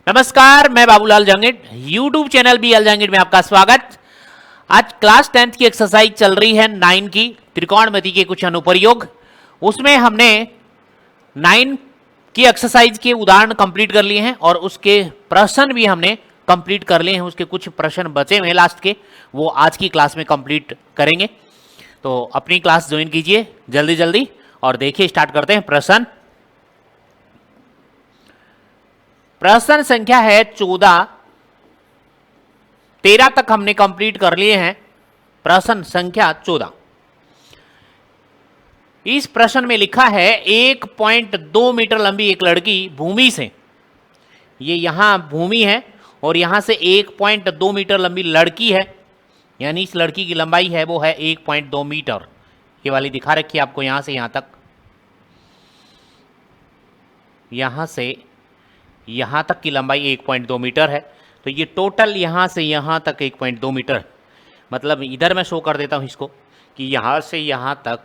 नमस्कार, मैं Babulal Jangid, YouTube channel B L Jangid में आपका स्वागत। आज क्लास 10th की एक्सरसाइज चल रही है 9 की, त्रिकोणमिति के कुछ अनुप्रयोग। उसमें हमने 9 की एक्सरसाइज के उदाहरण कंप्लीट कर लिए हैं और उसके प्रश्न भी हमने कंप्लीट कर लिए हैं। उसके कुछ प्रश्न बचे हुए हैं लास्ट के, वो आज की क्लास में कंप्लीट करेंगे। तो अपनी क्लास ज्वाइन कीजिए जल्दी जल्दी और देखिए, स्टार्ट करते हैं। प्रश्न संख्या है 14। 13 तक हमने कंप्लीट कर लिए हैं। प्रश्न संख्या 14, इस प्रश्न में लिखा है 1.2 मीटर लंबी एक लड़की भूमि से, ये यहां भूमि है और यहां से 1.2 मीटर लंबी लड़की है, यानी इस लड़की की लंबाई है वो है 1.2 मीटर। ये वाली दिखा रखी है आपको, यहां से यहां तक, यहां से यहां तक की लंबाई 1.2 मीटर है। तो ये टोटल यहां से यहां तक 1.2 मीटर, मतलब इधर मैं शो कर देता हूं इसको कि यहां से यहां तक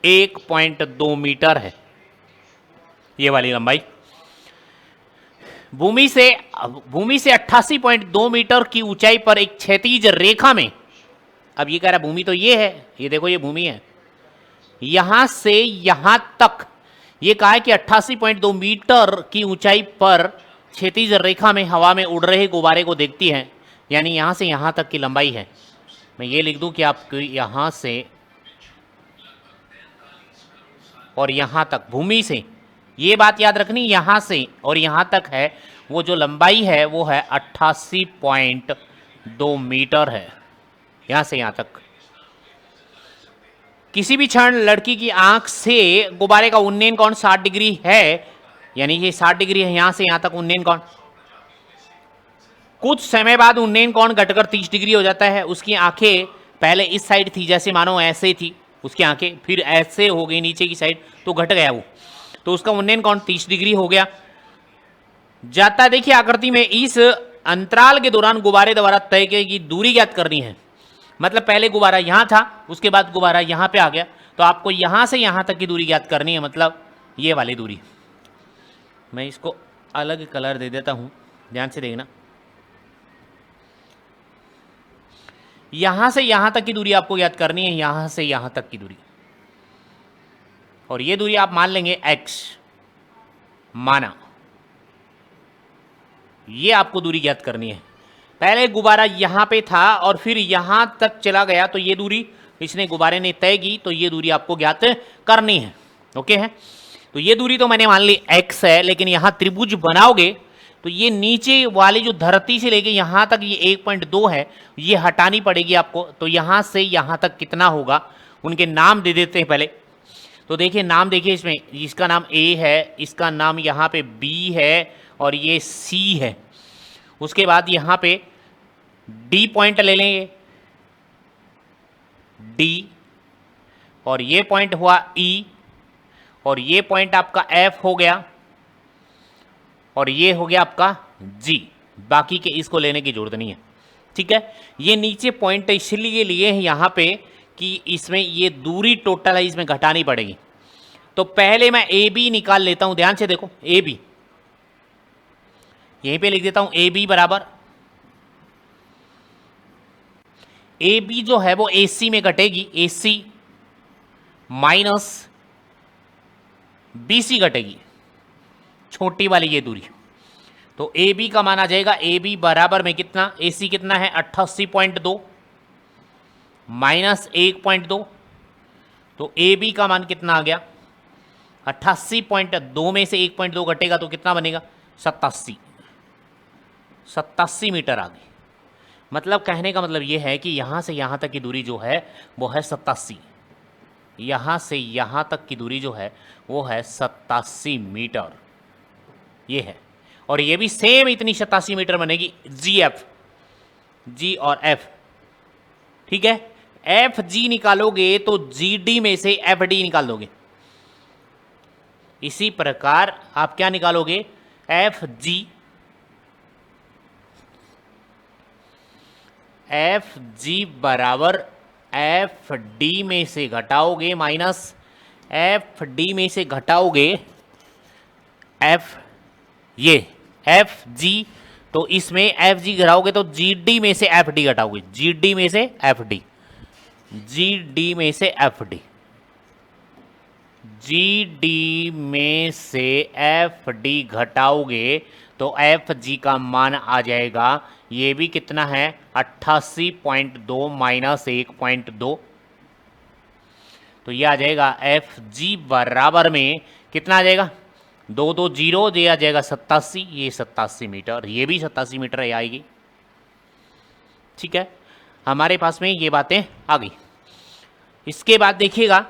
1.2 मीटर है ये वाली लंबाई। भूमि से 88.2 मीटर की ऊंचाई पर एक क्षैतिज रेखा में, अब ये कह रहा है भूमि तो ये है, ये देखो ये भूमि है, यहां से यहां तक ये कहा है कि 88.2 मीटर की ऊंचाई पर क्षैतिज रेखा में हवा में उड़ रहे गुब्बारे को देखती है, यानी यहां से यहां तक की लंबाई है। मैं ये लिख दूं कि आपको यहां से और यहां तक, भूमि से, ये बात याद रखनी, यहां से और यहां तक है, वो जो लंबाई है वो है 88.2 मीटर है, यहां से यहां तक। किसी भी क्षण लड़की की आंख से गुब्बारे का उन्नयन कोण 60 डिग्री है, यानी ये 60 डिग्री है यहां से यहां तक उन्नयन कोण। कुछ समय बाद उन्नयन कोण घटकर 30 डिग्री हो जाता है। उसकी आंखें पहले इस साइड थी, जैसे मानो ऐसे थी उसकी आंखें, फिर ऐसे हो गई नीचे की साइड, तो घट गया वो, तो उसका उन्नयन कोण 30 डिग्री हो गया। जाता देखिए आकृति में, इस अंतराल के दौरान गुब्बारे द्वारा तय की दूरी ज्ञात करनी है। मतलब पहले गुब्बारा यहां था, उसके बाद गुब्बारा यहां पे आ गया, तो आपको यहां से यहां तक की दूरी ज्ञात करनी है, मतलब ये वाली दूरी। मैं इसको अलग कलर दे देता हूं, ध्यान से देखना। यहां से यहां तक की दूरी आपको ज्ञात करनी है, यहां से यहां तक की दूरी, और ये दूरी आप मान लेंगे x, माना ये आपको दूरी ज्ञात करनी है। पहले गुब्बारा यहां पे था और फिर यहां तक चला गया, तो ये दूरी इसने गुब्बारे ने तय की, तो ये दूरी आपको ज्ञात करनी है। ओके है, तो ये दूरी तो मैंने मान ली x है, लेकिन यहां त्रिभुज बनाओगे तो ये नीचे वाली जो धरती से लेके यहां तक ये 1.2 है, ये हटानी पड़ेगी आपको। तो यहां से यहां तक कितना होगा, उनके नाम दे देते हैं पहले। तो देखिए नाम, देखिए इसमें, इसका नाम A है, इसका नाम यहाँ पे B है और ये C है। उसके बाद यहाँ पे D पॉइंट ले लेंगे, D, और ये पॉइंट हुआ E, और ये पॉइंट आपका F हो गया, और ये हो गया आपका G। बाकी के इसको लेने की जरूरत नहीं है, ठीक है। ये नीचे पॉइंट इसलिए लिए हैं यहाँ पे कि इसमें ये दूरी टोटल है, इसमें घटानी पड़ेगी। तो पहले मैं ए बी निकाल लेता हूं, ध्यान से देखो, ए बी यहीं पे लिख देता हूं, ए बी बराबर, ए बी जो है वो ए सी में घटेगी, ए सी माइनस बी सी घटेगी, छोटी वाली ये दूरी। तो ए बी का मान आ जाएगा, ए बी बराबर में कितना, ए सी कितना है 88.2 माइनस 1.2, तो ए बी का मान कितना आ गया 88.2 में से 1.2 घटेगा तो कितना बनेगा 87 मीटर आ गई। मतलब कहने का मतलब ये है कि यहां से यहां तक की दूरी जो है वो है 87, यहां से यहां तक की दूरी जो है वो है 87 मीटर, ये है। और ये भी सेम इतनी 87 मीटर बनेगी, जी एफ, जी और एफ, ठीक है। एफ जी निकालोगे तो जी डी में से एफ डी निकाल दोगे। इसी प्रकार आप क्या निकालोगे, एफ जी बराबर एफ डी में से घटाओगे माइनस एफ डी में से घटाओगे एफ, ये एफ जी, तो इसमें एफ जी घटाओगे तो जी डी में से एफ डी घटाओगे, जी डी में से एफ डी, जी डी में से एफ डी, जी डी में से एफ डी घटाओगे तो एफ जी का मान आ जाएगा, ये भी कितना है 88.2 माइनस 1.2, तो ये आ जाएगा एफ जी बराबर में कितना आ जाएगा 220, ये आ जाएगा 87, ये 87 मीटर, ये भी 87 मीटर है आएगी। ठीक है, हमारे पास में ये बातें आ गई। इसके बाद देखिएगा,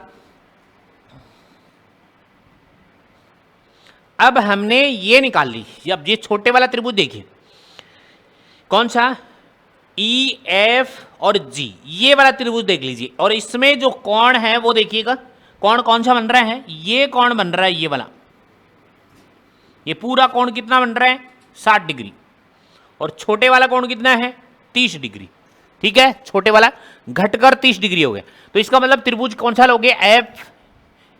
अब हमने ये निकाल ली, अब ये छोटे वाला त्रिभुज देखिए कौन सा, ई एफ और जी, ये वाला त्रिभुज देख लीजिए, और इसमें जो कोण है वो देखिएगा, कोण कौन सा बन रहा है, ये कोण बन रहा है ये वाला, ये पूरा कोण कितना बन रहा है 60 डिग्री, और छोटे वाला कोण कितना है 30 डिग्री। ठीक है, छोटे वाला घटकर 30 डिग्री हो गया, तो इसका मतलब त्रिभुज कौन सा लोगे, एफ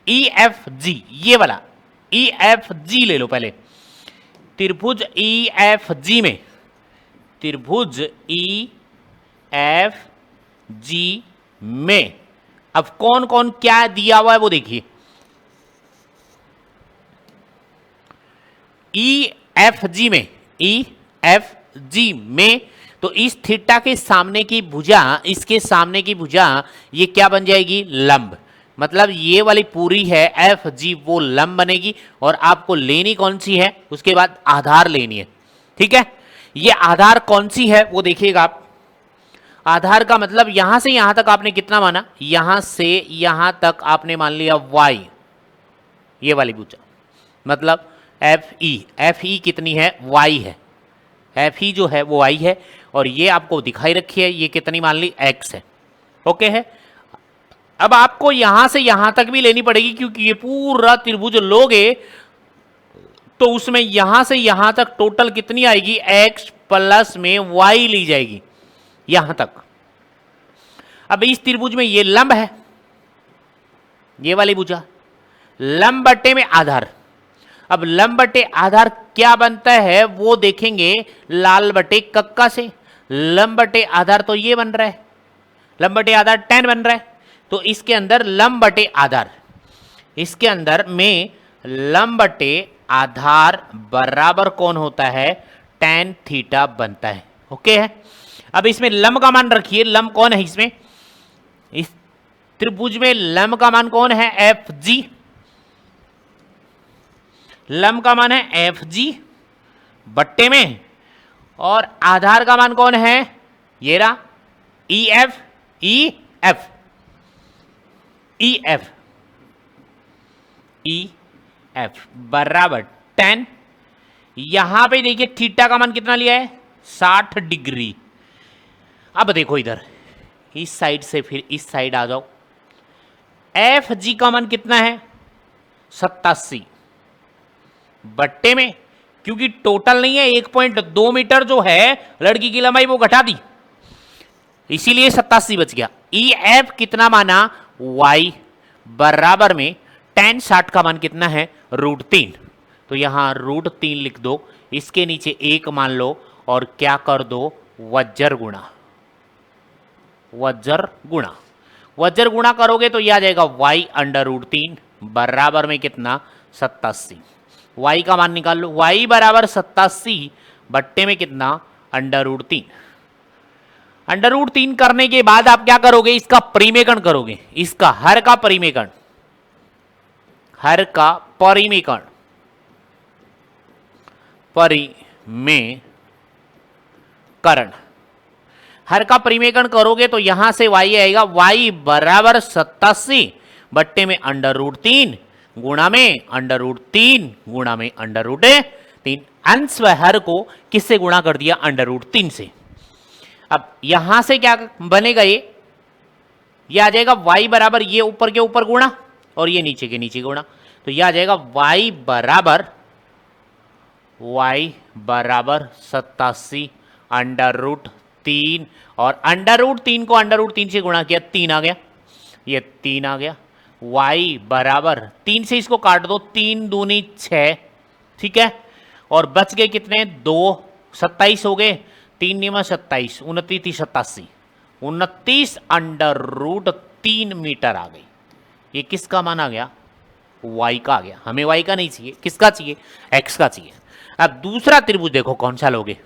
ई एफ जी, ये वाला ई एफ जी ले लो पहले। त्रिभुज ई एफ जी में, त्रिभुज ई एफ जी में अब कौन कौन क्या दिया हुआ है वो देखिए। ई एफ जी में, ई एफ जी में, तो इस थीटा के सामने की भुजा, इसके सामने की भुजा ये क्या बन जाएगी, लंब, मतलब ये वाली पूरी है एफ जी वो लंब बनेगी, और आपको लेनी कौन सी है, उसके बाद आधार लेनी है। ठीक है, ये आधार कौन सी है वो देखिएगा आप, आधार का मतलब यहां से यहां तक आपने कितना माना, यहां से यहां तक आपने मान लिया y, ये वाली भुजा, मतलब एफ ई कितनी है, y है, एफ ई जो है वो y है, और ये आपको दिखाई रखी है, ये कितनी मान ली x है। ओके है, अब आपको यहां से यहां तक भी लेनी पड़ेगी, क्योंकि ये पूरा त्रिभुज लोगे तो उसमें यहां से यहां तक टोटल कितनी आएगी, x प्लस में y ली जाएगी यहां तक। अब इस त्रिभुज में ये लंब है, ये वाली भुजा, लंब बटे में आधार, अब लंब बटे आधार क्या बनता है वो देखेंगे लाल बटे कक्का से। लंब बटे आधार तो ये बन रहा है, लंब बटे आधार 10 बन रहा है, तो इसके अंदर लंब बटे आधार, इसके अंदर में लंब बटे आधार बराबर कौन होता है, tan थीटा बनता है। ओके है, अब इसमें लंब का मान रखिए, लंब कौन है इसमें, इस त्रिभुज में लंब का मान कौन है, एफ जी, लंब का मान है एफ जी बट्टे में, और आधार का मान कौन है, ये रहा E F, E F, E F, E F बराबर 10, यहां पे देखिए थीटा का मान कितना लिया है 60 डिग्री। अब देखो इधर इस साइड से फिर इस साइड आ जाओ, एफ जी का मान कितना है 87 बट्टे में, क्योंकि टोटल नहीं है 1.2 मीटर जो है लड़की की लंबाई वो घटा दी, इसीलिए 87 बच गया। ई एफ कितना माना y बराबर में tan 60 का मान कितना है √3, तो यहां √3 लिख दो, इसके नीचे 1 मान लो और क्या कर दो वज्र गुणा, वज्र गुणा, वज्र गुणा करोगे तो यह आ जाएगा y √3 बराबर में कितना 87, y का मान निकाल लो, y बराबर 87 बट्टे में कितना √3, √3 करने के बाद आप क्या करोगे, इसका परिमेकरण करोगे, इसका हर का परिमेकरण, हर का परिमेकरण, परिमेकरण, हर का परिमेकरण करोगे तो यहां से y आएगा y बराबर 87 बट्टे में √3 गुणा में √3 गुणा में √3, अंश व हर को किससे गुणा कर दिया √3 से। अब यहां से क्या बनेगा, ये आ जाएगा y बराबर ये ऊपर के ऊपर गुणा और ये नीचे के नीचे गुणा, तो ये आ जाएगा y बराबर 87 √3, और √3 को √3 से गुणा किया 3 आ गया, ये 3 आ गया, y बराबर 3 से इसको काट दो, 3 दूनी 6, ठीक है, और बच गए कितने 2, 27 हो गए, 3 नियम 27, 29 87, 29√3 मीटर आ गई। ये किसका मान आ गया, y का आ गया। हमें y का नहीं चाहिए, किसका चाहिए, x का चाहिए। अब दूसरा त्रिभुज देखो कौन सा लोगे।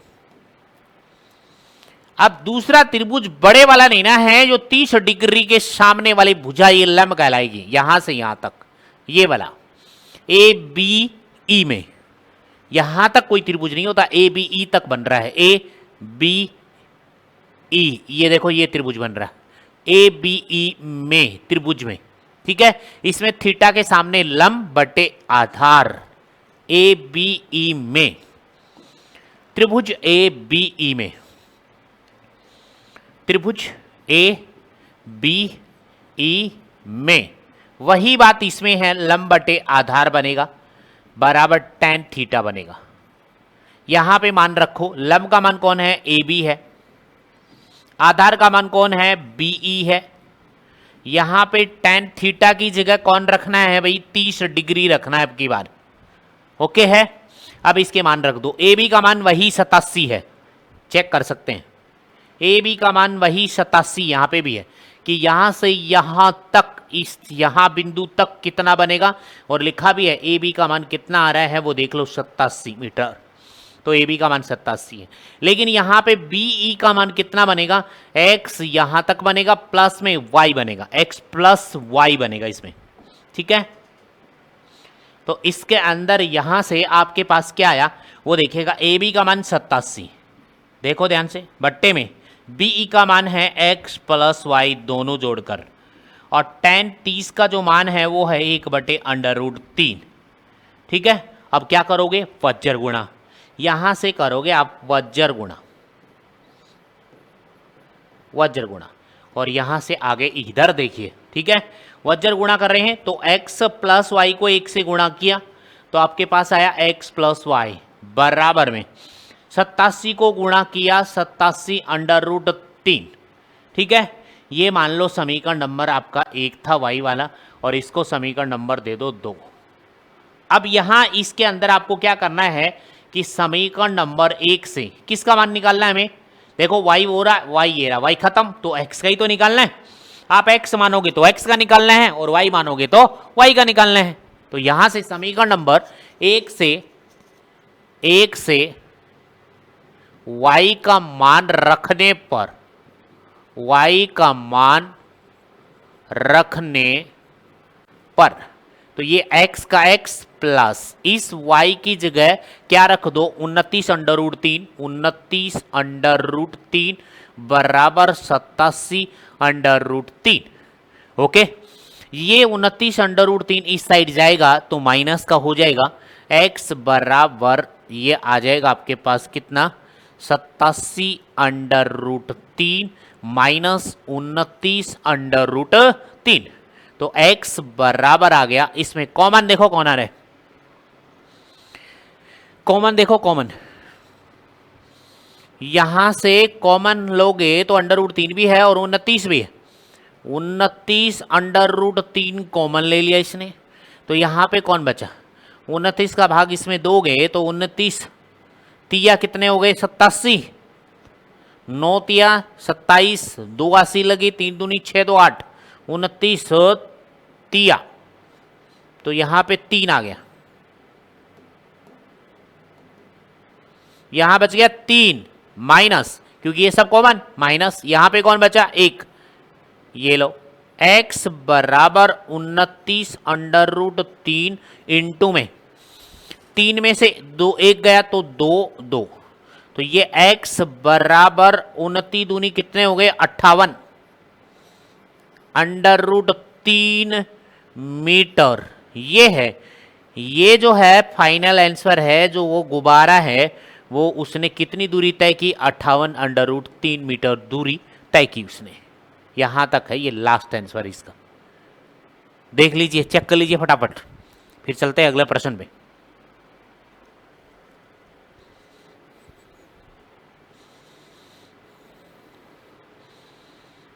अब दूसरा त्रिभुज बड़े वाला नहीं ना है, जो 30 डिग्री के सामने वाली भुजा ये लंब कहलाएगी, यहां से यहां तक, ये वाला ए बी ई में, यहां तक कोई त्रिभुज नहीं होता, ए बी ई तक बन रहा है, ए बी ई, ये देखो ये त्रिभुज बन रहा है ए बी ई में, त्रिभुज में, ठीक है। इसमें थीटा के सामने लंब बटे आधार, ए बी ई में, त्रिभुज ए बी ई में, त्रिभुज ए बी ई में, वही बात इसमें है, लंब बटे आधार बनेगा बराबर tan थीटा बनेगा। यहां पे मान रखो, लंब का मान कौन है, ए बी है, आधार का मान कौन है, बी ई है। यहां पे tan थीटा की जगह कौन रखना है भाई, 30 डिग्री रखना है अब की बार, ओके है। अब इसके मान रख दो, ए बी का मान वही 87 है, चेक कर सकते हैं, ए बी का मान वही 87 यहां पे भी है, कि यहां से यहां तक, इस यहां बिंदु तक कितना बनेगा, और लिखा भी है ए बी का मान कितना आ रहा है वो देख लो, 87 मीटर। तो ए बी का मान 87 है, लेकिन यहां पे बी ई का मान कितना बनेगा, x यहां तक बनेगा, प्लस में y बनेगा, x प्लस y बनेगा इसमें, ठीक है। तो इसके अंदर यहां से आपके पास क्या आया वो देखेगा, ए बी का मान 87, देखो ध्यान से, बट्टे में बी ई का मान है x प्लस वाई दोनों जोड़कर, और tan 30 का जो मान है वो है 1/√3, ठीक है। अब क्या करोगे, वज्र गुणा, यहां से करोगे आप वज्र गुणा, वज्र गुणा, और यहां से आगे इधर देखिए, ठीक है, वज्र गुणा कर रहे हैं, तो x प्लस वाई को 1 से गुणा किया तो आपके पास आया x प्लस वाई बराबर में 87 को गुणा किया 87√3, ठीक है। ये मान लो समीकरण नंबर आपका 1 था y वाला, और इसको समीकरण नंबर दे दो 2। अब यहां इसके अंदर आपको क्या करना है कि समीकरण नंबर 1 से किसका मान निकालना है हमें, देखो y हो रहा है, y ये रहा, y खत्म, तो x का ही तो निकालना है। आप x मानोगे तो x का निकालना है, और y मानोगे तो y का निकालना है। तो यहां से समीकरण नंबर 1 से y का मान रखने पर, y का मान रखने पर, तो ये x का x प्लस इस y की जगह क्या रख दो, 29√3, 29√3 बराबर 87√3, ओके। ये 29√3 इस साइड जाएगा तो माइनस का हो जाएगा, x बराबर ये आ जाएगा आपके पास कितना, 87√3 माइनस 29√3, तो x बराबर आ गया, इसमें कॉमन देखो कौन आ रहा है, कॉमन देखो, कॉमन यहां से कॉमन लोगे तो √3 भी है और 29 भी है, 29√3 कॉमन ले लिया इसने, तो यहां पे कौन बचा, 29 का भाग इसमें दोगे तो 29 तिया कितने हो गए, 87, 9 तिया 27, 2 80 लगी, 3 दूनी 6 2 8, 29 तिया, तो यहां पे 3 आ गया, यहां बच गया 3 माइनस, क्योंकि ये सब कॉमन, माइनस यहां पे कौन बचा, 1, ये लो x बराबर 29√3 इंटू में 3 में से 2 1 गया तो 2 2, तो ये x बराबर 29 दूनी कितने हो गए, 58 √3 मीटर। ये है, ये जो है फाइनल आंसर है, जो वो गुब्बारा है वो उसने कितनी दूरी तय की, 58 √3 मीटर दूरी तय की उसने, यहां तक है ये लास्ट आंसर इसका। देख लीजिए, चेक कर लीजिए फटाफट, फिर चलते हैं अगले प्रश्न पे।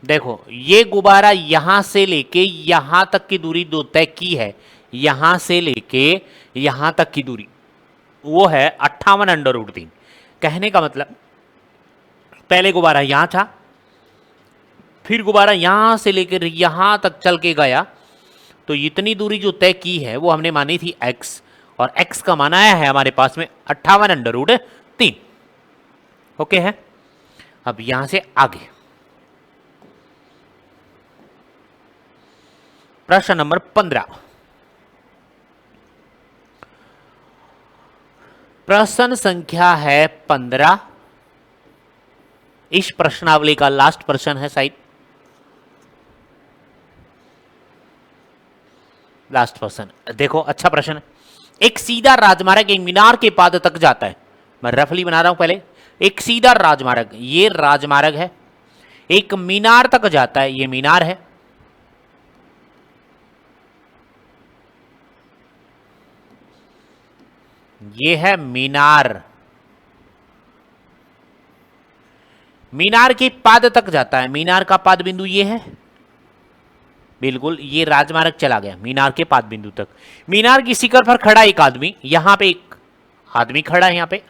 देखो ये गुब्बारा यहां से लेके यहां तक की दूरी दो तय की है, यहां से लेके यहां तक की दूरी वो है 58√3। कहने का मतलब पहले गुब्बारा यहां था, फिर गुब्बारा यहां से लेकर यहां तक चल के गया, तो इतनी दूरी जो तय की है वो हमने मानी थी x, और x का मान आया है हमारे पास में 58√3। ओके है। अब यहां से आगे प्रश्न नंबर 15। प्रश्न संख्या है 15। इस प्रश्नावली का लास्ट प्रश्न है शायद, लास्ट प्रश्न। देखो अच्छा प्रश्न है। एक सीधा राजमार्ग एक मीनार के पाद तक जाता है। मैं रफली बना रहा हूं पहले। एक सीधा राजमार्ग, ये राजमार्ग है, एक मीनार तक जाता है, ये मीनार है। ये है मीनार, मीनार के पाद तक जाता है। मीनार का पाद बिंदु ये है, बिल्कुल ये राजमार्ग चला गया मीनार के पाद बिंदु तक। मीनार की शिखर पर खड़ा एक आदमी, यहां पे एक आदमी खड़ा है, यहां पे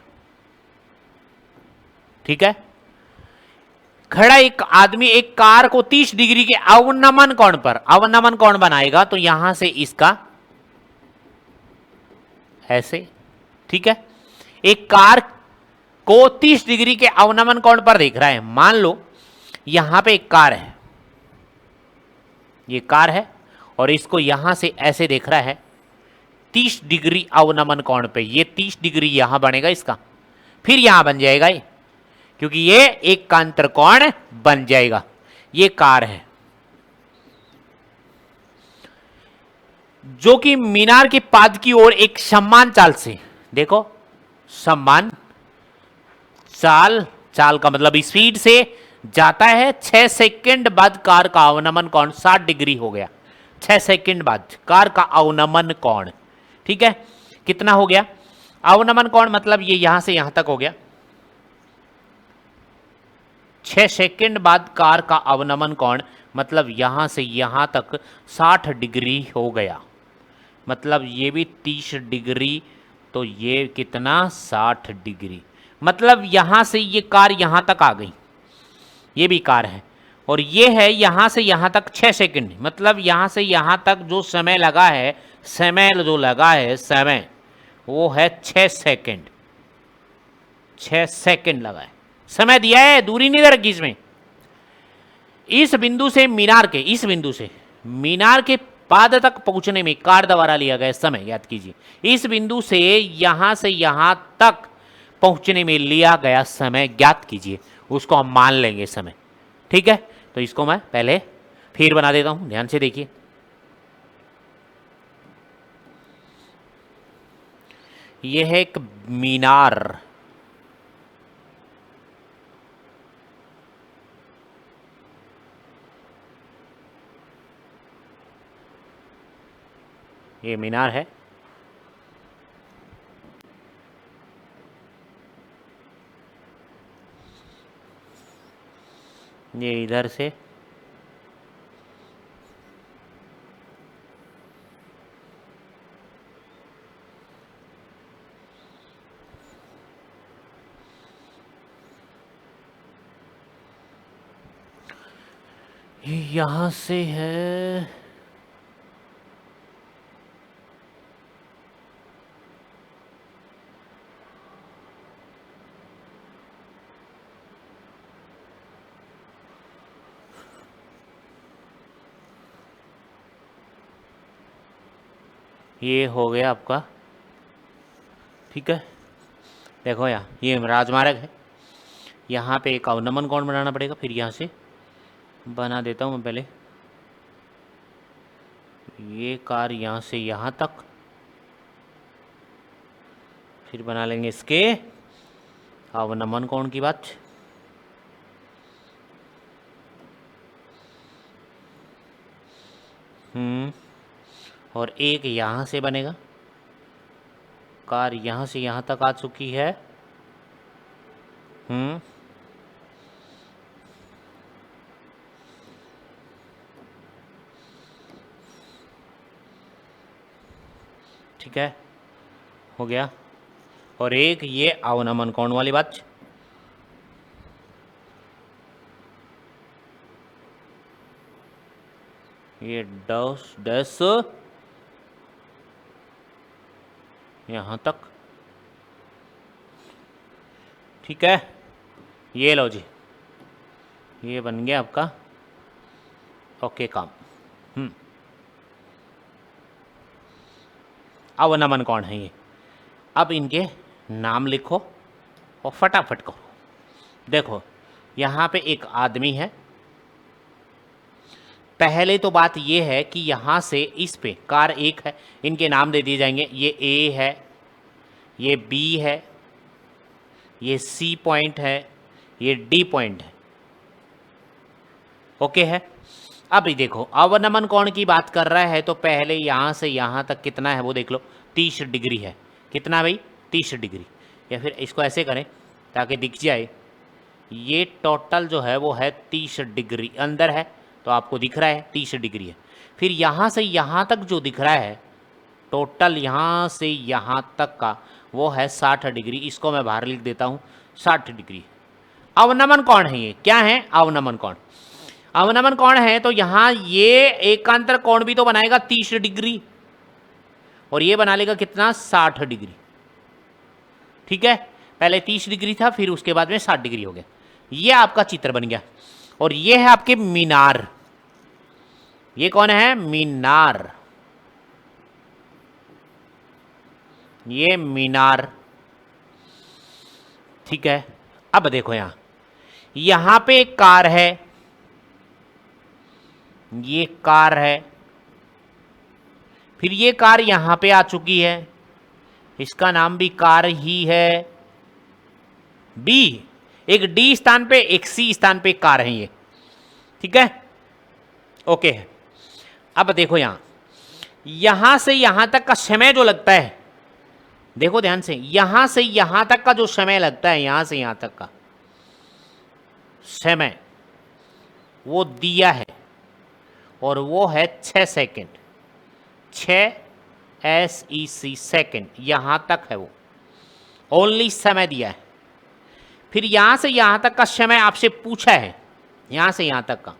ठीक है। खड़ा एक आदमी एक कार को 30 डिग्री के अवनमन कोण पर, अवनमन कोण बनाएगा, तो यहां से इसका ऐसे, ठीक है। एक कार को 30 डिग्री के अवनमन कोण पर देख रहा है। मान लो यहां पे एक कार है, ये कार है, और इसको यहां से ऐसे देख रहा है 30 डिग्री अवनमन कोण पे। ये 30 डिग्री यहां बनेगा इसका, फिर यहां बन जाएगा ये, क्योंकि ये एक कांतर कोण बन जाएगा। ये कार है जो कि मीनार के पाद की ओर एक सम्मान चाल से, देखो सम्मान चाल, चाल का मतलब स्पीड से जाता है। 6 सेकंड बाद कार का अवनमन कोण 60 डिग्री हो गया। 6 सेकंड बाद कार का अवनमन कोण, ठीक है, कितना हो गया अवनमन कोण, मतलब ये यहां से यहां तक हो गया। 6 सेकंड बाद कार का अवनमन कोण मतलब यहां से यहां तक 60 डिग्री हो गया। मतलब ये भी 30 डिग्री, तो ये कितना 60 डिग्री। मतलब यहां से ये कार यहां तक आ गई, ये भी कार है, और ये है यहां से यहां तक 6 सेकंड। मतलब यहां से यहां तक जो समय लगा है, समय जो लगा है समय, वो है 6 सेकंड। 6 सेकंड लगा है, समय दिया है, दूरी नहीं दे रखी इसमें। इस बिंदु से मीनार के, इस बिंदु से मीनार के पाद तक पहुंचने में कार द्वारा लिया गया समय याद कीजिए। इस बिंदु से यहां तक पहुंचने में लिया गया समय ज्ञात कीजिए, उसको हम मान लेंगे समय, ठीक है। तो इसको मैं पहले फिर बना देता हूं, ध्यान से देखिए। यह है एक मीनार, ये मीनार है। ये इधर से यहां से है, ये हो गया आपका, ठीक है। देखो यहाँ ये राजमार्ग है, यहाँ पे एक अवनमन कोण बनाना पड़ेगा, फिर यहाँ से बना देता हूँ मैं पहले। ये कार यहाँ से यहाँ तक, फिर बना लेंगे इसके अवनमन कोण की बात। और एक यहाँ से बनेगा, कार यहाँ से यहाँ तक आ चुकी है। ठीक है, हो गया। और एक ये अवनमन कोण वाली बात, ये डैश डैश यहाँ तक, ठीक है। ये लो जी, ये बन गया आपका ओके काम। अवनमन कोण है ये। अब इनके नाम लिखो और फटाफट करो। देखो यहाँ पे एक आदमी है। पहले तो बात ये है कि यहाँ से इस पे कार एक है, इनके नाम दे दिए जाएंगे। ये ए है, ये बी है, ये सी पॉइंट है, ये डी पॉइंट है। ओके है। अब देखो अवनमन कोण की बात कर रहा है तो पहले यहाँ से यहाँ तक कितना है वो देख लो, 30 डिग्री है। कितना भाई? 30 डिग्री। या फिर इसको ऐसे करें ताकि दिख जाए, ये टोटल जो है वो है 30 डिग्री। अंदर है तो आपको दिख रहा है 30 डिग्री है। फिर यहाँ से यहाँ तक जो दिख रहा है टोटल, यहाँ से यहाँ तक का वो है 60 डिग्री। इसको मैं बाहर लिख देता हूँ, 60 डिग्री। अवनमन कोण है ये। क्या है? अवनमन कोण। अवनमन कोण है तो यहाँ ये एकांतर कोण भी तो बनाएगा 30 डिग्री और ये बना लेगा कितना? 60 डिग्री। ठीक है, पहले 30 डिग्री था, फिर उसके बाद में 60 डिग्री हो गया। ये आपका चित्र बन गया। और ये है आपके मीनार। ये कौन है? मीनार। ये मीनार, ठीक है। अब देखो यहां पे एक कार है, ये कार है। फिर ये कार यहां पे आ चुकी है, इसका नाम भी कार ही है। बी, एक डी स्थान पे एक सी स्थान पे कार है ये, ठीक है। ओके है। अब देखो यहां से यहां तक का समय जो लगता है, देखो ध्यान से, यहां से यहां तक का जो समय लगता है, यहां से यहां तक का समय वो दिया है और वो है 6 सेकेंड। 6 SEC सेकेंड, यहां तक है वो, ओनली समय दिया है। फिर यहां से यहां तक का समय आपसे पूछा है, यहां से यहां तक का,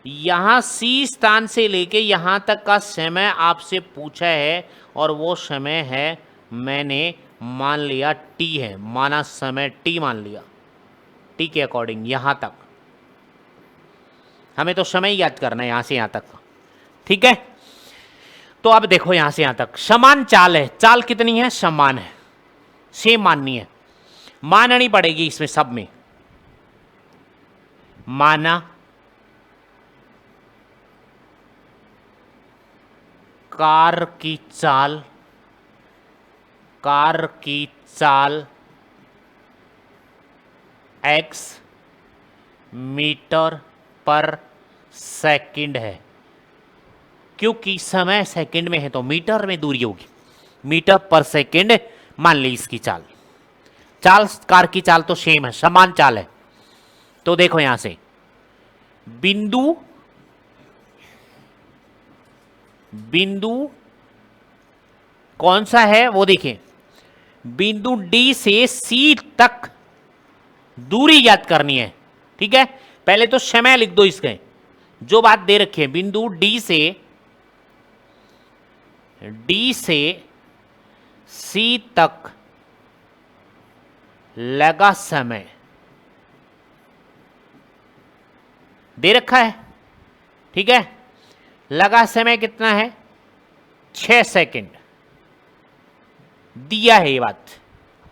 यहां सी स्थान से लेके यहां तक का समय आपसे पूछा है और वो समय है, मैंने मान लिया T है, माना समय T मान लिया, T के अकॉर्डिंग यहां तक। हमें तो समय याद करना है यहां से यहां तक का, ठीक है। तो अब देखो यहां से यहां तक समान चाल है। चाल कितनी है? समान है, सेम माननी है, माननी पड़ेगी इसमें सब में। माना, कार की चाल, कार की चाल x मीटर पर सेकंड है। क्योंकि समय सेकंड में है तो मीटर में दूरी होगी, मीटर पर सेकंड मान ली इसकी चाल। चाल, कार की चाल तो सेम है, समान चाल है। तो देखो यहां से बिंदु, बिंदु कौन सा है वो देखिए, बिंदु डी से सी तक दूरी याद करनी है, ठीक है। पहले तो समय लिख दो इसके, जो बात दे रखी है, बिंदु डी से सी तक लगा समय दे रखा है, ठीक है। लगा समय कितना है? 6 सेकंड दिया है, ये बात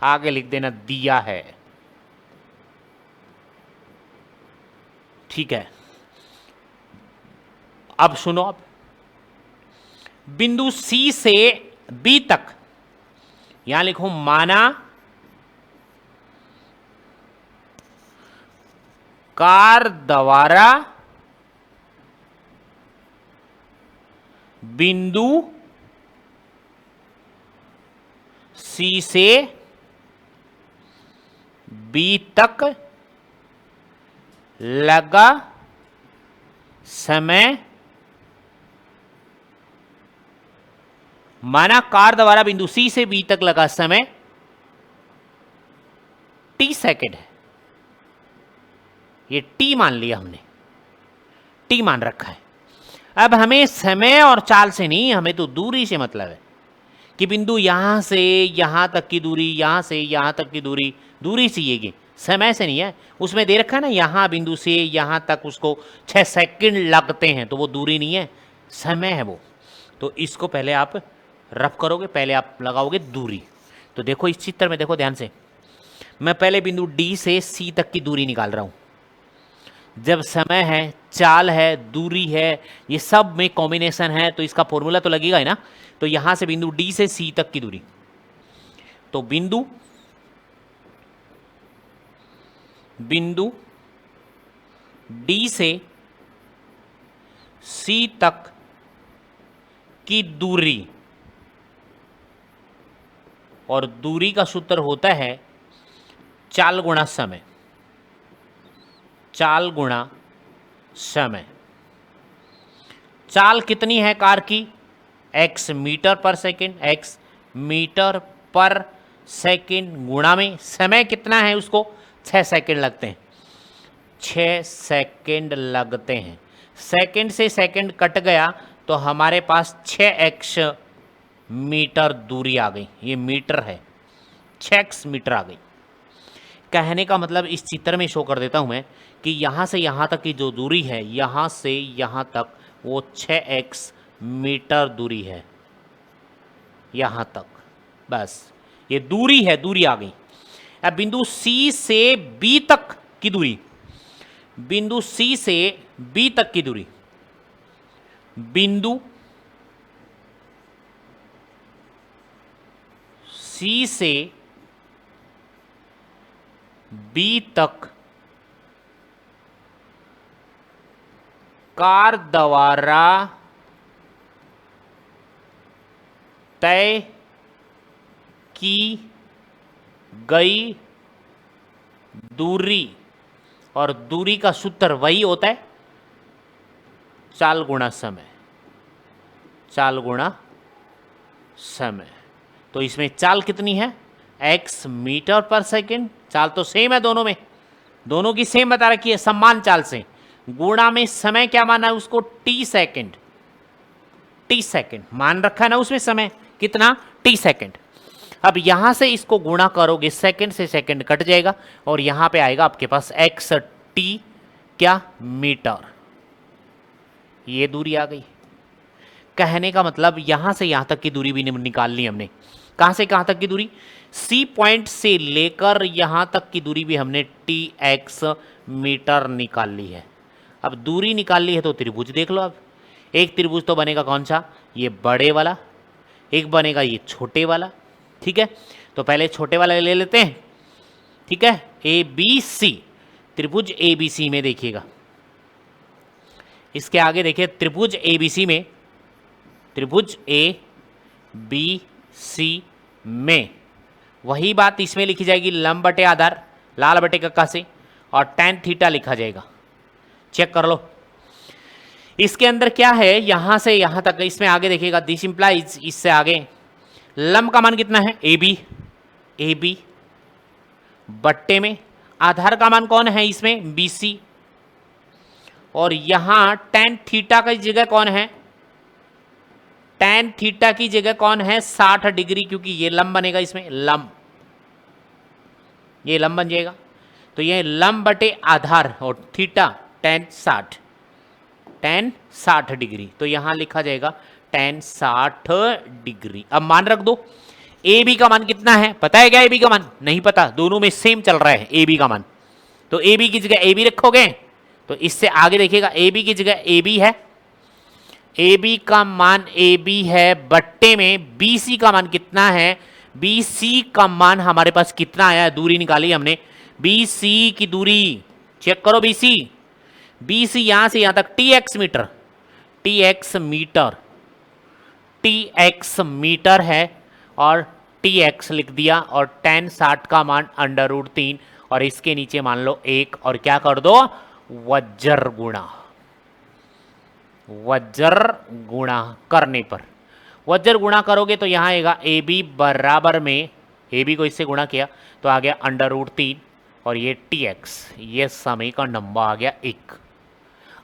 आगे लिख देना, दिया है, ठीक है। अब सुनो, अब बिंदु सी से बी तक, यहां लिखो माना कार द्वारा बिंदु सी से बी तक लगा समय माना कार द्वारा बिंदु सी से बी तक लगा समय t सेकेंड है, ये t मान लिया हमने, t मान रखा है। अब हमें समय और चाल से नहीं, हमें तो दूरी से मतलब है कि बिंदु यहां से यहां तक की दूरी, यहां से यहां तक की दूरी, दूरी चाहिए, समय से नहीं है। उसमें दे रखा है ना, यहां बिंदु से यहां तक उसको 6 सेकंड लगते हैं, तो वो दूरी नहीं है, समय है वो। तो इसको पहले आप रफ करोगे, पहले आप लगाओगे दूरी। तो देखो इस चित्र में देखो ध्यान से, मैं पहले बिंदु डी से सी तक की दूरी निकाल रहा हूं। जब समय है, चाल है, दूरी है, ये सब में कॉम्बिनेशन है, तो इसका फॉर्मूला तो लगेगा ही ना। तो यहां से बिंदु डी से सी तक की दूरी, तो बिंदु डी से सी तक की दूरी, और दूरी का सूत्र होता है चाल गुणा समय, चाल गुणा समय। चाल कितनी है कार की? x मीटर पर सेकेंड, x मीटर पर सेकेंड गुणा में समय कितना है, उसको 6 सेकेंड लगते हैं, 6 सेकेंड लगते हैं। सेकेंड से सेकेंड कट गया तो हमारे पास 6x मीटर दूरी आ गई, ये मीटर है, 6x मीटर आ गई। कहने का मतलब इस चित्र में शो कर देता हूं मैं कि यहाँ से यहाँ तक की जो दूरी है, यहाँ से यहाँ तक वो 6x मीटर दूरी है, यहाँ तक, बस ये दूरी है, दूरी आ गई। अब बिंदु C से B तक की दूरी, बिंदु C से B तक की दूरी, बिंदु C से B तक कार द्वारा तय की गई दूरी, और दूरी का सूत्र वही होता है चाल गुणा समय, चाल गुणा समय। तो इसमें चाल कितनी है? x मीटर पर सेकेंड, चाल तो सेम है दोनों में, दोनों की सेम बता रखी है समान चाल से। गुणा में समय क्या माना है उसको? t सेकेंड, t सेकेंड मान रखा है ना उसमें समय कितना? t second. अब यहां से इसको गुणा करोगे, सेकेंड से सेकेंड कट जाएगा और यहां पे आएगा आपके पास x t क्या? मीटर। ये दूरी आ गई। कहने का मतलब यहां से यहां तक की दूरी भी निकाल ली हमने। कहां से कहां तक की दूरी? C पॉइंट से लेकर यहां तक की दूरी भी हमने tx मीटर निकाल ली है। अब दूरी निकाल ली है तो त्रिभुज देख लो। अब एक त्रिभुज तो बनेगा कौन सा? ये बड़े वाला, एक बनेगा ये छोटे वाला, ठीक है। तो पहले छोटे वाला ले लेते हैं, ठीक है। ABC, त्रिभुज ABC में देखिएगा, इसके आगे देखिए त्रिभुज ABC में, त्रिभुज ABC में वही बात इसमें लिखी जाएगी, लंब बटे आधार, लाल बटे कक्का से, और tan थीटा लिखा जाएगा। चेक कर लो इसके अंदर क्या है, यहां से यहां तक, इसमें आगे देखिएगा दिस इंप्लाइज, इससे आगे लंब का मान कितना है? AB बट्टे में आधार का मान कौन है इसमें? BC, और यहां tan थीटा की जगह कौन है? tan थीटा की जगह कौन है? 60 डिग्री, क्योंकि ये लंब बनेगा इसमें, लंब, ये लंब बन जाएगा। तो ये लंब बटे आधार और थीटा tan 60 डिग्री, तो यहां लिखा जाएगा tan 60 डिग्री। अब मान रख दो। AB का मान कितना है? पता है क्या AB का मान? नहीं पता, दोनों में सेम चल रहा है AB का मान। तो AB की जगह AB रखोगे, तो इससे आगे देखिएगा AB की जगह AB है, AB का मान AB है, बट्टे में BC का मान कितना है? BC का मान हमारे पास कितना आया है? दूरी निकाली हमने, BC की दूरी चेक करो। BC यहां से यहां तक TX meter, TX meter, TX meter है, और TX लिख दिया, और tan 60 का मान √3, और इसके नीचे मान लो 1, और क्या कर दो? वज्र गुणा, वज्र गुणा करने पर वज्र गुणा करोगे तो यहाँ आएगा ए बी बराबर में, ए बी को इससे गुणा किया तो आ गया √3 और ये टी एक्स, ये समीकरण नंबर आ गया 1।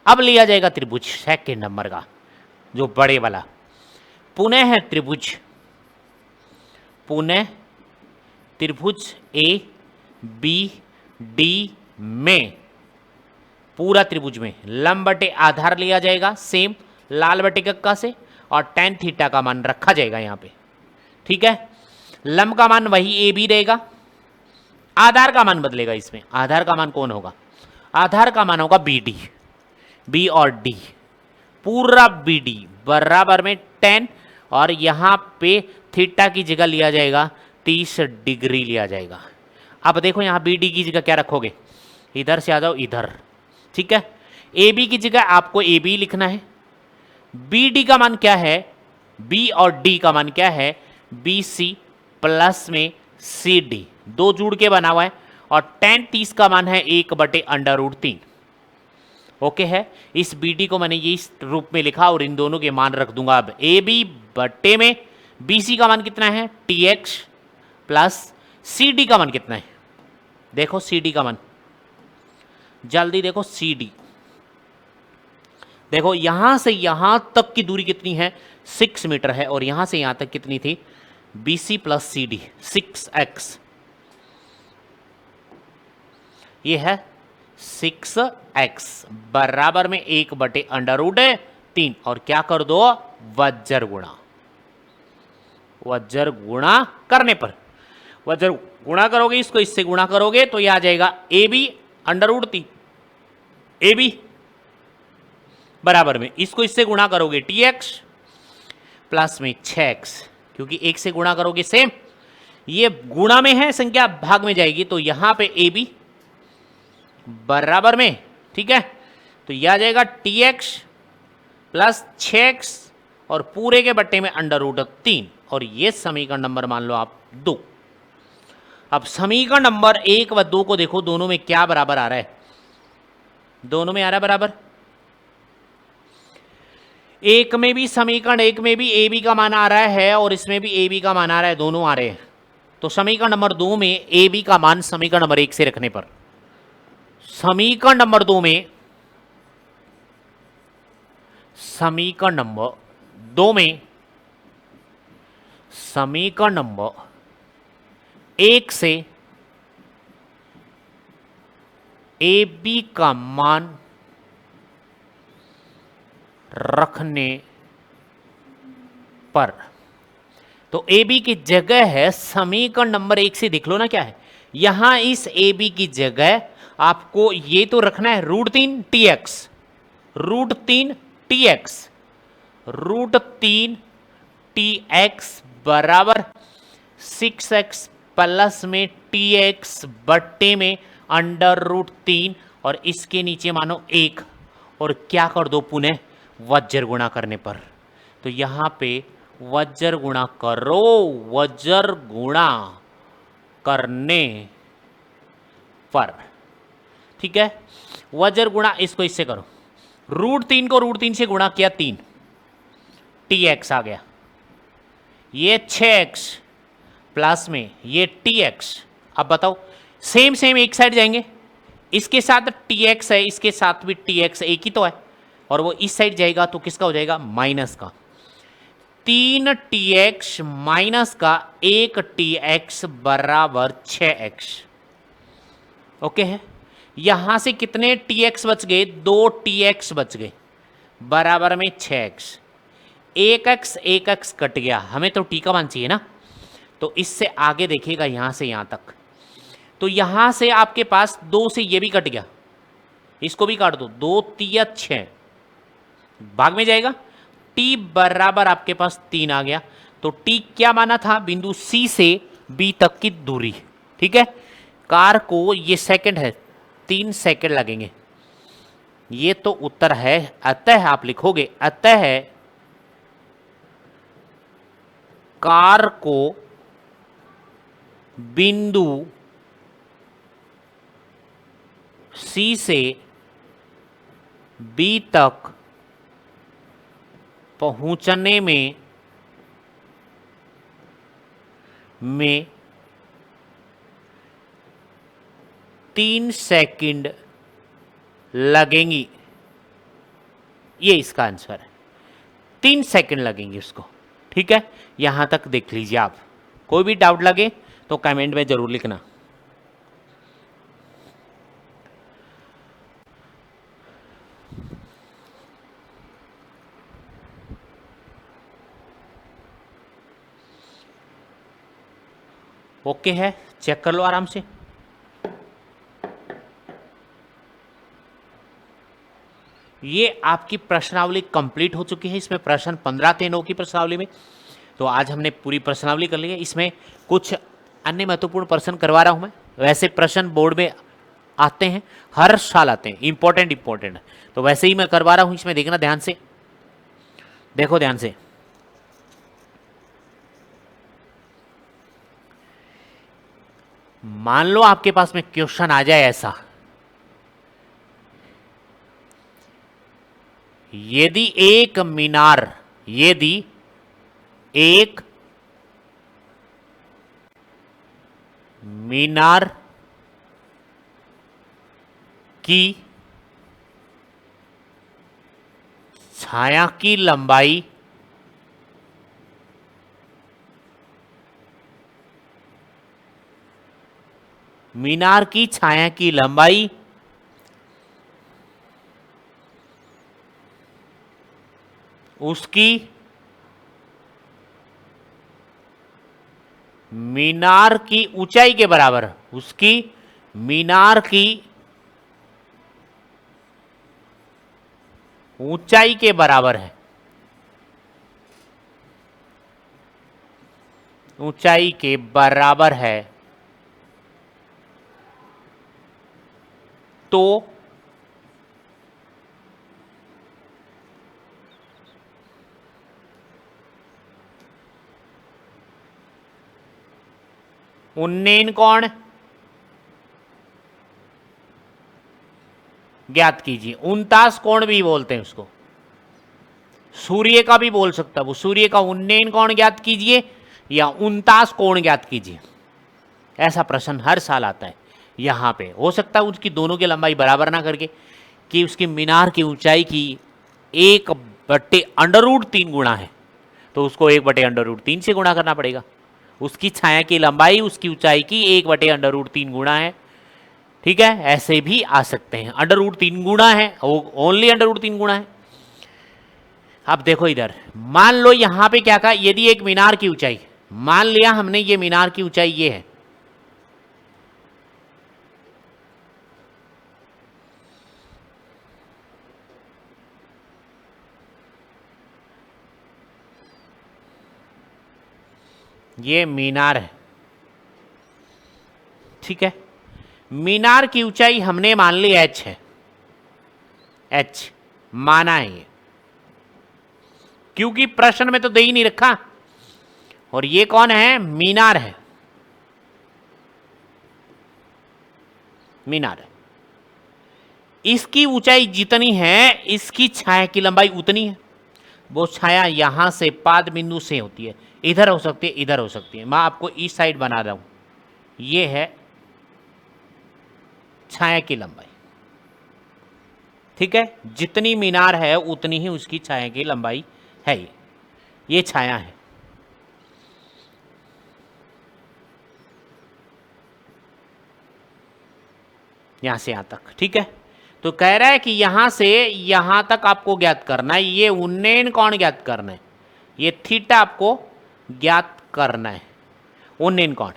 अब लिया जाएगा त्रिभुज सेकेंड नंबर का जो बड़े वाला, पुनः है त्रिभुज, पुनः त्रिभुज ए बी डी में, पूरा त्रिभुज में लंब बटे आधार लिया जाएगा सेम लाल बटे कक्का से, और tan थीटा का मान रखा जाएगा यहाँ पे। ठीक है, लंब का मान वही ए बी रहेगा, आधार का मान बदलेगा इसमें। आधार का मान कौन होगा? आधार का मान होगा बी डी, बी और डी, पूरा बी डी बराबर में tan, और यहाँ पे थीटा की जगह लिया जाएगा 30 डिग्री लिया जाएगा। अब देखो यहाँ बी डी की जगह क्या रखोगे, इधर से आ जाओ इधर। ठीक है, ए बी की जगह आपको ए बी लिखना है, बी डी का मान क्या है, बी और डी का मान क्या है, बी सी प्लस में सी डी, दो जुड़ के बना हुआ है, और tan 30 का मान है 1/√3। ओके है, इस बी डी को मैंने ये इस रूप में लिखा और इन दोनों के मान रख दूंगा। अब ए बी बट्टे में बी सी का मान कितना है, T X plus C D का मान कितना है, देखो सी डी का मान, जल्दी देखो सी डी, देखो यहां से यहां तक की दूरी कितनी है, 6 मीटर है, और यहां से यहां तक कितनी थी, B C plus C D 6x, ये है 6x बराबर में 1/√3, और क्या कर दो, वज्र गुणा, वज्र गुणा करने पर, वज्र गुणा करोगे इसको इससे गुणा करोगे तो ये आ जाएगा ए बी √3, ए बी बराबर में इसको इससे गुणा करोगे टी एक्स प्लस में 6x, क्योंकि एक से गुणा करोगे सेम, ये गुणा में है संख्या भाग में जाएगी, तो यहां पे ए बी बराबर में, ठीक है, तो यह आ जाएगा टी एक्स प्लस 6x और पूरे के बट्टे में √3, और ये समीकरण नंबर मान लो आप 2। अब समीकरण नंबर 1 व 2 को देखो, दोनों में क्या बराबर आ रहा है, दोनों में आ रहा है बराबर, एक में भी समीकरण एक में भी ए बी का मान आ रहा है और इसमें भी ए बी का मान आ रहा है, दोनों आ रहे हैं। तो समीकरण नंबर 2 में ए बी का मान समीकरण नंबर 1 से रखने पर, समीकरण नंबर 2 में, समीकरण नंबर 2 में समीकरण नंबर 1 से ए बी का मान रखने पर, तो ए बी की जगह है समीकरण नंबर 1 से, देख लो ना क्या है, यहां इस ए बी की जगह आपको ये तो रखना है √3 T x, √3 T x, √3 T x बराबर 6x प्लस में टी एक्स बट्टे में √3, और इसके नीचे मानो 1, और क्या कर दो पुनः वज्र गुणा करने पर, तो यहां पे वज्र गुणा करो, वज्र गुणा करने पर, ठीक है, वज्र गुणा इसको इससे करो, √3 को √3 से गुणा किया 3, टी एक्स आ गया, ये 6x प्लस में ये टी एक्स। अब बताओ सेम सेम एक साइड जाएंगे, इसके साथ टी एक्स है, इसके साथ भी टी एक्स एक ही तो है, और वो इस साइड जाएगा तो किसका हो जाएगा, माइनस का, 3 टी एक्स माइनस का 1 टी एक्स बराबर 6x। ओके है, यहां से कितने टी एक्स बच गए, 2 टी एक्स बच गए बराबर में 6x, 1x कट गया, हमें तो टी का मान चाहिए ना, तो इससे आगे देखिएगा यहां से यहां तक, तो यहां से आपके पास 2 से ये भी कट गया, इसको भी काट दो, 2 3 6 भाग में जाएगा, टी बराबर आपके पास 3 आ गया, तो टी क्या माना था, बिंदु सी से बी तक की दूरी, ठीक है, कार को ये सेकंड है, 3 सेकंड लगेंगे, ये तो उत्तर है, अतः आप लिखोगे, अतः कार को बिंदु सी से बी तक पहुंचने में में 3 सेकंड लगेंगी। ये इसका आंसर है, 3 सेकंड लगेंगे उसको। ठीक है, यहां तक देख लीजिए आप। कोई भी डाउट लगे तो कमेंट में जरूर लिखना। ओके है, चेक कर लो आराम से। ये आपकी प्रश्नावली कंप्लीट हो चुकी है। इसमें प्रश्न 15 थे 9 की प्रश्नावली में, तो आज हमने पूरी प्रश्नावली कर ली है। इसमें कुछ अन्य महत्वपूर्ण प्रश्न करवा रहा हूं मैं। वैसे प्रश्न बोर्ड में आते हैं, हर साल आते हैं, इंपॉर्टेंट, तो वैसे ही मैं करवा रहा हूं। इसमें देखना ध्यान से, देखो ध्यान से। मान लो आपके पास में क्वेश्चन आ जाए ऐसा, यदि एक मीनार की छाया की लंबाई उसकी मीनार की ऊंचाई के बराबर, उसकी मीनार की ऊंचाई के बराबर है, ऊंचाई के बराबर है, तो उन्नयन कोण ज्ञात कीजिए। 49 कोण भी बोलते हैं उसको, सूर्य का भी बोल सकता है वो। सूर्य का उन्नयन कोण ज्ञात कीजिए या 49 कोण ज्ञात कीजिए। ऐसा प्रश्न हर साल आता है। यहां पे हो सकता है उसकी दोनों की लंबाई बराबर ना करके, कि उसकी मीनार की ऊंचाई की 1/√3 गुणा है, तो उसको 1/√3 से गुणा करना पड़ेगा। उसकी छाया की लंबाई उसकी ऊंचाई की 1/√3 गुणा है। ठीक है, ऐसे भी आ सकते हैं। √3 गुणा है, ओनली √3 गुणा है। अब देखो इधर, मान लो यहां पे क्या कहा, यदि एक मीनार की ऊंचाई, मान लिया हमने ये मीनार की ऊंचाई ये है, ये मीनार है। ठीक है, मीनार की ऊंचाई हमने मान ली h है, h माना है ये, क्योंकि प्रश्न में तो दे ही नहीं रखा। और ये कौन है, मीनार है, मीनार है। इसकी ऊंचाई जितनी है इसकी छाया की लंबाई उतनी है। वो छाया यहां से पाद बिंदु से होती है, इधर हो सकती है, इधर हो सकती है। मैं आपको इस साइड बना रहा हूं। ये है छाया की लंबाई। ठीक है, जितनी मीनार है उतनी ही उसकी छाया की लंबाई है। ये छाया है। यहां से यहां तक। ठीक है, तो कह रहा है कि यहां से यहां तक आपको ज्ञात करना है। ये उन्नयन कोण ज्ञात करना है, ये थीटा आपको ज्ञात करना है, उन्नयन कोण।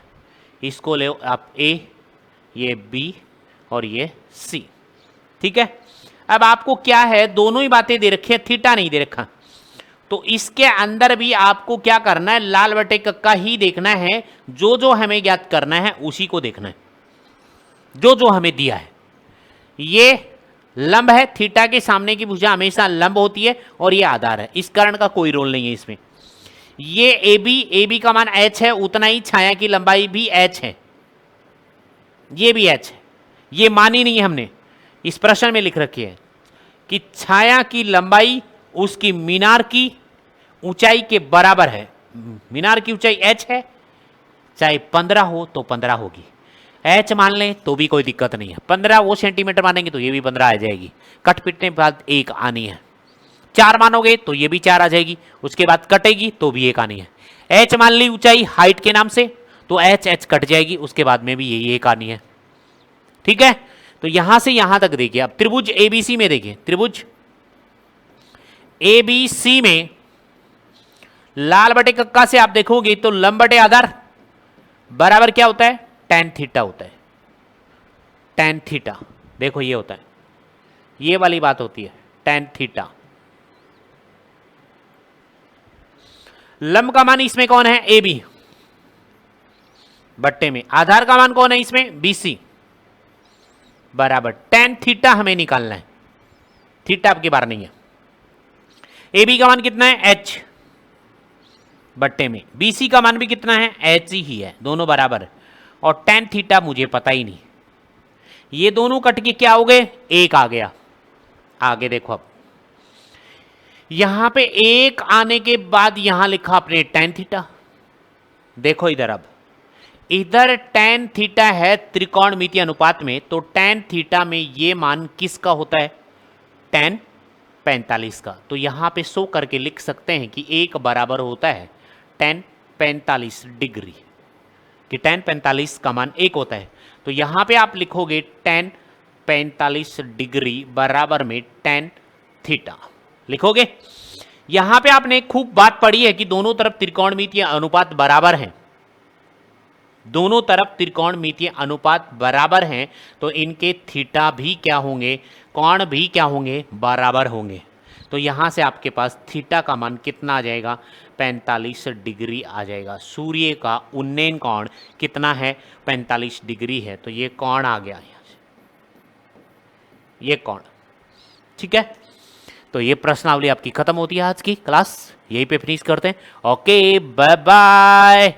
इसको ले आप ए, ये बी और ये सी। ठीक है, अब आपको क्या है, दोनों ही बातें दे रखी है, थीटा नहीं दे रखा। तो इसके अंदर भी आपको क्या करना है, लाल बटे कक्का ही देखना है। जो जो हमें ज्ञात करना है उसी को देखना है, जो जो हमें दिया है। ये लंब है, थीटा के सामने की भुजा हमेशा लंब होती है, और ये आधार है। इस कारण का कोई रोल नहीं है इसमें। ये ए बी का मान h है, उतना ही छाया की लंबाई भी h है, ये भी h है। ये मानी नहीं है हमने, इस प्रश्न में लिख रखी है कि छाया की लंबाई उसकी मीनार की ऊंचाई के बराबर है। मीनार की ऊंचाई h है, चाहे 15 हो तो 15 होगी। h मान लें तो भी कोई दिक्कत नहीं है, 15 वो सेंटीमीटर मानेंगे तो ये भी 15 आ जाएगी। कट पिटने के बाद 1 आनी है, 4 मानोगे तो ये भी 4 आ जाएगी, उसके बाद कटेगी तो भी 1 आनी है। h मान ली ऊंचाई हाइट के नाम से, तो h कट जाएगी, उसके बाद में भी यही 1 आनी है। ठीक है, तो यहां से यहां तक देखिए। अब त्रिभुज एबीसी में देखिए, त्रिभुज एबीसी में लाल बटे कक्का से आप देखोगे तो लंब बटे आधार बराबर क्या होता है, tan थीटा होता है। tan थीटा देखो ये होता है, ये वाली बात होती है tan थीटा। लंब का मान इसमें कौन है, ए बी बट्टे में आधार का मान कौन है इसमें, बी सी बराबर tan थीटा हमें निकालना है, थीटा आपकी बार नहीं है। ए बी का मान कितना है, h बट्टे में बी सी का मान भी कितना है, h ही है, दोनों बराबर है। और tan थीटा मुझे पता ही नहीं, ये दोनों कट के क्या हो गए, 1 आ गया। आगे देखो, अब यहां पे 1 आने के बाद यहां लिखा आपने tan थीटा। देखो इधर, अब इधर tan थीटा है त्रिकोणमितीय अनुपात में, तो tan थीटा में ये मान किसका होता है, tan 45 का। तो यहां पे शो करके लिख सकते हैं कि 1 बराबर होता है tan 45 डिग्री, कि tan 45 का मान 1 होता है। तो यहां पे आप लिखोगे tan 45 डिग्री बराबर में tan थीटा लिखोगे। यहां पे आपने खूब बात पढ़ी है कि दोनों तरफ त्रिकोणमितीय अनुपात बराबर हैं, दोनों तरफ त्रिकोणमितीय अनुपात बराबर हैं, तो इनके थीटा भी क्या होंगे, कोण भी क्या होंगे, बराबर होंगे। तो यहां से आपके पास थीटा का मान कितना आ जाएगा, 45 डिग्री आ जाएगा। सूर्य का उन्नयन कोण कितना है, 45 डिग्री है, तो ये कोण आ गया यहाँ से, ये कोण। ठीक है, तो ये प्रश्नावली आपकी खत्म होती है। आज की क्लास यहीं पे फिनिश करते हैं। Okay, bye bye.